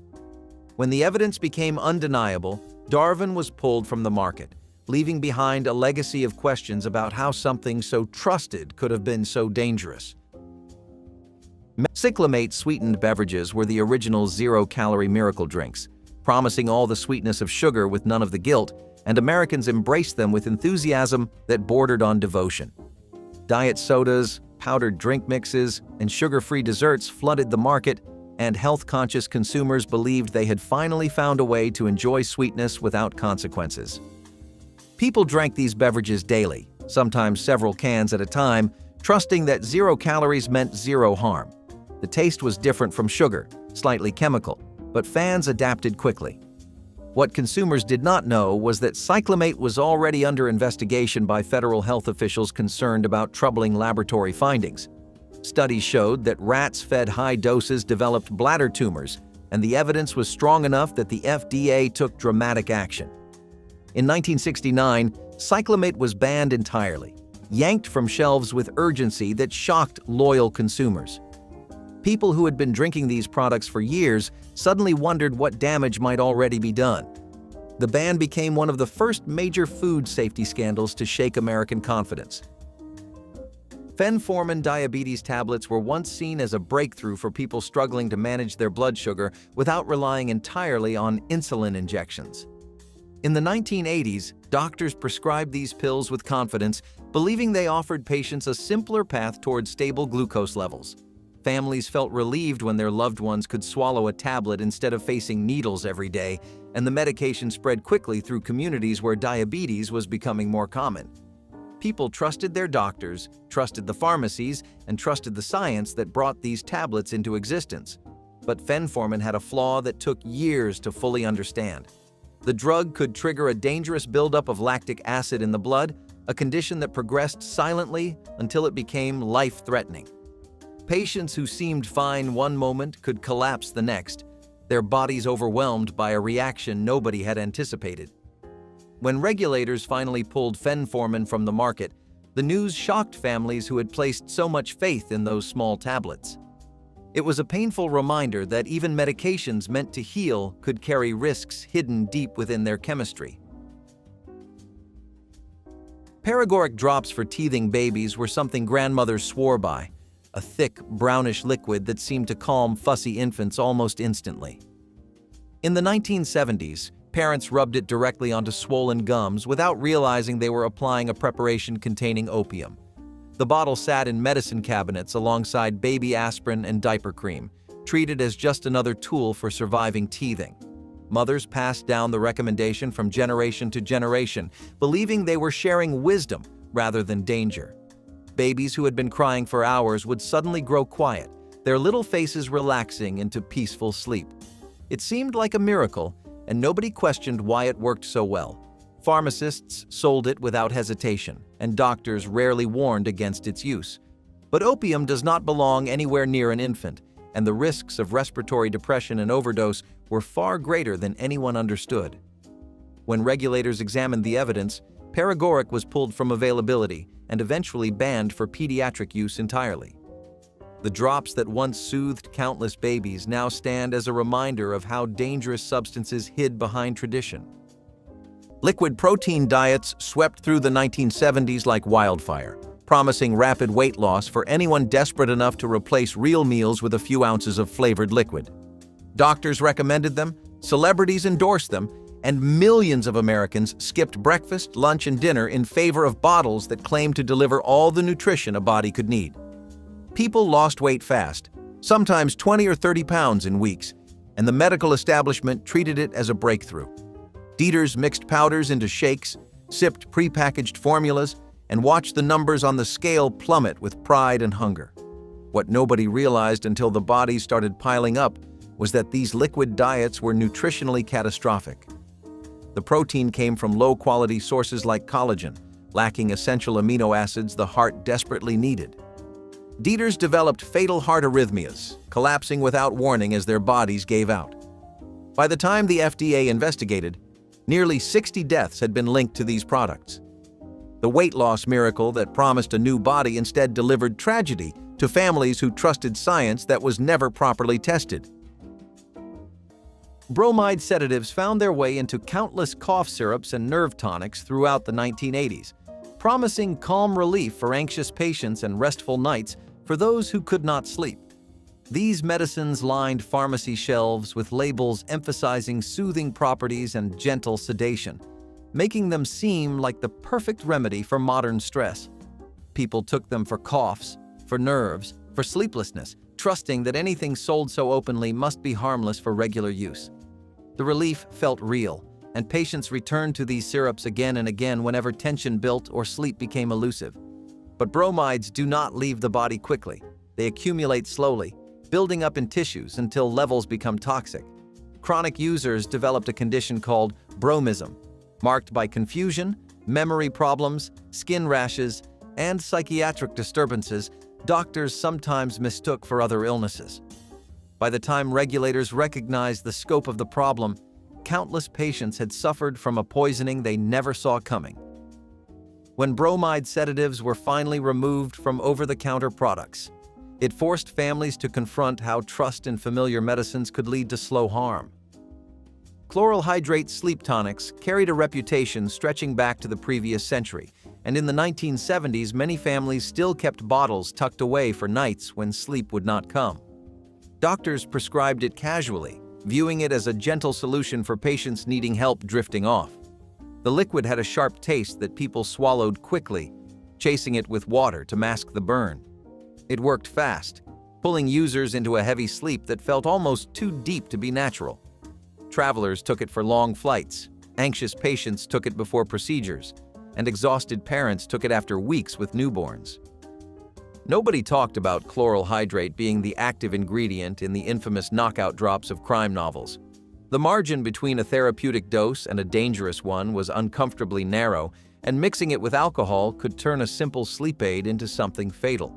When the evidence became undeniable, Darvon was pulled from the market, leaving behind a legacy of questions about how something so trusted could have been so dangerous. Cyclamate-sweetened beverages were the original zero-calorie miracle drinks, promising all the sweetness of sugar with none of the guilt, and Americans embraced them with enthusiasm that bordered on devotion. Diet sodas, powdered drink mixes, and sugar-free desserts flooded the market, and health-conscious consumers believed they had finally found a way to enjoy sweetness without consequences. People drank these beverages daily, sometimes several cans at a time, trusting that 0 calories meant 0 harm. The taste was different from sugar, slightly chemical, but fans adapted quickly. What consumers did not know was that cyclamate was already under investigation by federal health officials concerned about troubling laboratory findings. Studies showed that rats fed high doses developed bladder tumors, and the evidence was strong enough that the FDA took dramatic action. In 1969, cyclamate was banned entirely, yanked from shelves with urgency that shocked loyal consumers. People who had been drinking these products for years suddenly wondered what damage might already be done. The ban became one of the first major food safety scandals to shake American confidence. Fenformin diabetes tablets were once seen as a breakthrough for people struggling to manage their blood sugar without relying entirely on insulin injections. In the 1980s, doctors prescribed these pills with confidence, believing they offered patients a simpler path toward stable glucose levels. Families felt relieved when their loved ones could swallow a tablet instead of facing needles every day, and the medication spread quickly through communities where diabetes was becoming more common. People trusted their doctors, trusted the pharmacies, and trusted the science that brought these tablets into existence. But fenformin had a flaw that took years to fully understand. The drug could trigger a dangerous buildup of lactic acid in the blood, a condition that progressed silently until it became life-threatening. Patients who seemed fine one moment could collapse the next, their bodies overwhelmed by a reaction nobody had anticipated. When regulators finally pulled fenformin from the market, the news shocked families who had placed so much faith in those small tablets. It was a painful reminder that even medications meant to heal could carry risks hidden deep within their chemistry. Paregoric drops for teething babies were something grandmothers swore by, a thick, brownish liquid that seemed to calm fussy infants almost instantly. In the 1970s, parents rubbed it directly onto swollen gums without realizing they were applying a preparation containing opium. The bottle sat in medicine cabinets alongside baby aspirin and diaper cream, treated as just another tool for surviving teething. Mothers passed down the recommendation from generation to generation, believing they were sharing wisdom rather than danger. Babies who had been crying for hours would suddenly grow quiet, their little faces relaxing into peaceful sleep. It seemed like a miracle, and nobody questioned why it worked so well. Pharmacists sold it without hesitation, and doctors rarely warned against its use. But opium does not belong anywhere near an infant, and the risks of respiratory depression and overdose were far greater than anyone understood. When regulators examined the evidence, paregoric was pulled from availability and eventually banned for pediatric use entirely. The drops that once soothed countless babies now stand as a reminder of how dangerous substances hid behind tradition. Liquid protein diets swept through the 1970s like wildfire, promising rapid weight loss for anyone desperate enough to replace real meals with a few ounces of flavored liquid. Doctors recommended them, Celebrities endorsed them, and millions of Americans skipped breakfast, lunch, and dinner in favor of bottles that claimed to deliver all the nutrition a body could need. People lost weight fast, sometimes 20 or 30 pounds in weeks, and the medical establishment treated it as a breakthrough. Dieters mixed powders into shakes, sipped prepackaged formulas, and watched the numbers on the scale plummet with pride and hunger. What nobody realized until the bodies started piling up was that these liquid diets were nutritionally catastrophic. The protein came from low-quality sources like collagen, lacking essential amino acids the heart desperately needed. Dieters developed fatal heart arrhythmias, collapsing without warning as their bodies gave out. By the time the FDA investigated, nearly 60 deaths had been linked to these products. The weight loss miracle that promised a new body instead delivered tragedy to families who trusted science that was never properly tested. Bromide sedatives found their way into countless cough syrups and nerve tonics throughout the 1980s, promising calm relief for anxious patients and restful nights for those who could not sleep. These medicines lined pharmacy shelves with labels emphasizing soothing properties and gentle sedation, making them seem like the perfect remedy for modern stress. People took them for coughs, for nerves, for sleeplessness, trusting that anything sold so openly must be harmless for regular use. The relief felt real, and patients returned to these syrups again and again whenever tension built or sleep became elusive. But bromides do not leave the body quickly. They accumulate slowly, building up in tissues until levels become toxic. Chronic users developed a condition called bromism, marked by confusion, memory problems, skin rashes, and psychiatric disturbances doctors sometimes mistook for other illnesses. By the time regulators recognized the scope of the problem, countless patients had suffered from a poisoning they never saw coming. When bromide sedatives were finally removed from over-the-counter products, it forced families to confront how trust in familiar medicines could lead to slow harm. Chloral hydrate sleep tonics carried a reputation stretching back to the previous century, and in the 1970s, many families still kept bottles tucked away for nights when sleep would not come. Doctors prescribed it casually, viewing it as a gentle solution for patients needing help drifting off. The liquid had a sharp taste that people swallowed quickly, chasing it with water to mask the burn. It worked fast, pulling users into a heavy sleep that felt almost too deep to be natural. Travelers took it for long flights, anxious patients took it before procedures, and exhausted parents took it after weeks with newborns. Nobody talked about chloral hydrate being the active ingredient in the infamous knockout drops of crime novels. The margin between a therapeutic dose and a dangerous one was uncomfortably narrow, and mixing it with alcohol could turn a simple sleep aid into something fatal.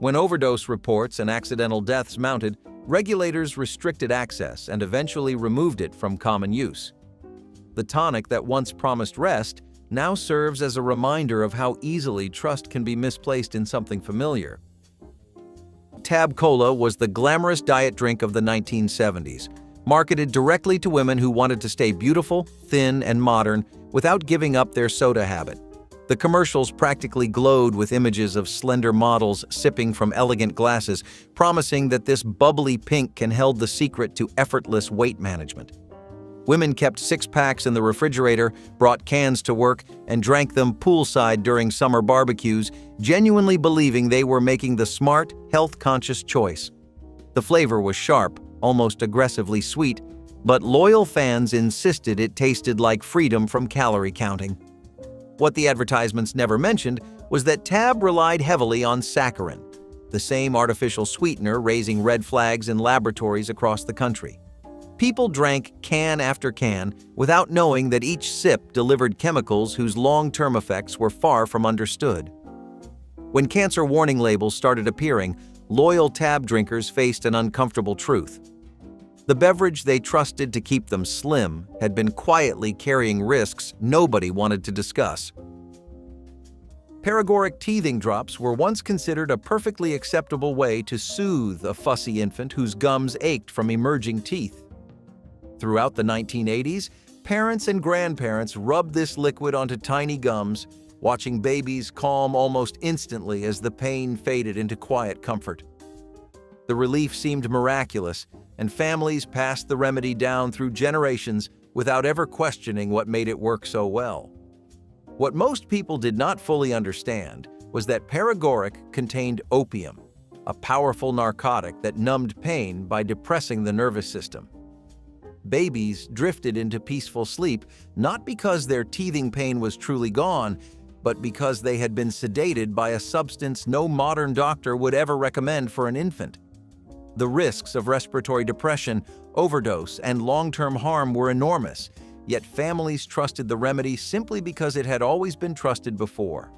When overdose reports and accidental deaths mounted, regulators restricted access and eventually removed it from common use. The tonic that once promised rest now serves as a reminder of how easily trust can be misplaced in something familiar. Tab Cola was the glamorous diet drink of the 1970s, marketed directly to women who wanted to stay beautiful, thin, and modern without giving up their soda habit. The commercials practically glowed with images of slender models sipping from elegant glasses, promising that this bubbly pink can held the secret to effortless weight management. Women kept six-packs in the refrigerator, brought cans to work, and drank them poolside during summer barbecues, genuinely believing they were making the smart, health-conscious choice. The flavor was sharp, almost aggressively sweet, but loyal fans insisted it tasted like freedom from calorie counting. What the advertisements never mentioned was that Tab relied heavily on saccharin, the same artificial sweetener raising red flags in laboratories across the country. People drank can after can without knowing that each sip delivered chemicals whose long-term effects were far from understood. When cancer warning labels started appearing, loyal Tab drinkers faced an uncomfortable truth. The beverage they trusted to keep them slim had been quietly carrying risks nobody wanted to discuss. Paregoric teething drops were once considered a perfectly acceptable way to soothe a fussy infant whose gums ached from emerging teeth. Throughout the 1980s, parents and grandparents rubbed this liquid onto tiny gums, watching babies calm almost instantly as the pain faded into quiet comfort. The relief seemed miraculous, and families passed the remedy down through generations without ever questioning what made it work so well. What most people did not fully understand was that paregoric contained opium, a powerful narcotic that numbed pain by depressing the nervous system. Babies drifted into peaceful sleep not because their teething pain was truly gone, but because they had been sedated by a substance no modern doctor would ever recommend for an infant. The risks of respiratory depression, overdose, and long-term harm were enormous, yet families trusted the remedy simply because it had always been trusted before.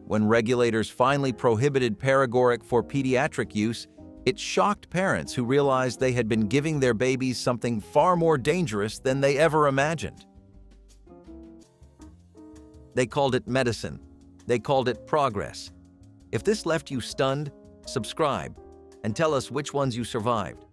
When regulators finally prohibited paregoric for pediatric use, it shocked parents who realized they had been giving their babies something far more dangerous than they ever imagined. They called it medicine. They called it progress. If this left you stunned, subscribe and tell us which ones you survived.